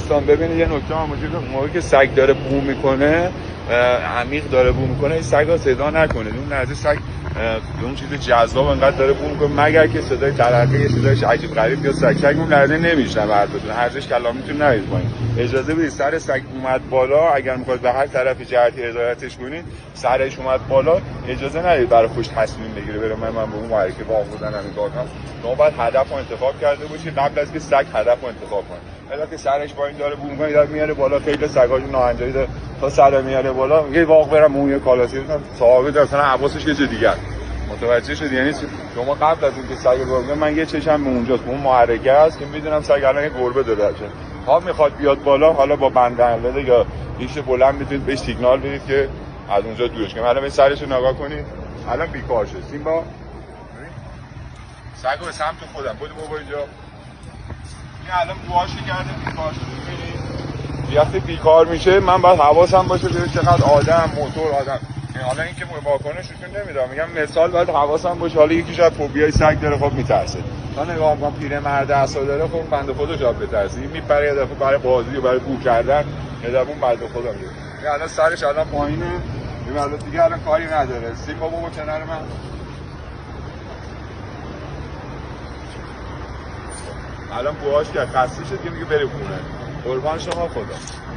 دوستان ببینید یه نکته موجود موقعی که سگ داره بو میکنه، عمیق داره بو میکنه، این سگا صدا نکنه. اون لحظه سگ به اون چیز جذاب انقدر داره بو میکنه مگر که صدای تلقی یه صدایش عجیب غریب یا سگ اون لحظه نمیشنوه حرفتون، ارزش کلامیتون نرید پایین. اجازه بدید سر سگ اومد بالا، اگر میخواید به هر طرف جهتی هدایتش کنید، سرش اومد بالا، اجازه ندید برای خوش تصمیم بگیره بره من به اون معرکه واق بودن همین کارها. شما باید هدف رو انتخاب کرده باشید قبل از که سگ هدف رو انتخاب کنه. اگه که سرش با این داره بو میکنه داره میاره بالا، خیلی سگاشون ناهنجاری داره تا سر میاره بالا، یه واق برم اون یه کالاسی صاحب اصلا حواسش یه چیز دیگه. متوجه شدی؟ یعنی شما قبل از اینکه سگ گربه، من یه چشم به اونجاست، اون محرکه است که میدونم سگ الان یه گربه داره چه ها میخواد بیاد بالا، حالا با بندنده یا ریش بلند میتونید بهش سیگنال بدید که از اونجا دورش کنید. الان این سرش رو نگاه کنید، الان بیکار شد. سیمبا سگو به سمت خودم بود بابا اینجا. این الان بوهاش کرده بیکار شد. ببینید وقتی بیکار میشه من باید حواسم باشه ببینید چقدر آدم موتور آدم. حالا اینکه واکنششون نمیدونم، میگم مثال باید حواسم باشه. حالا یکی شاید فوبیای سگ داره، خب میترسه. تا نگاه میکنم پیرمرد عصا داره، خب بنده خدا جواب بترسه. این میپره یه دفعه برای بازی و برای بو کردن، یه دفعه اون بنده خدا میگه. این الان سرش الان پایینه، این الان دیگه الان کاری نداره. سیمبا بابا کنار من. الان بوهاش که خسته شد که میگه بره خونه. قربان شما خدا.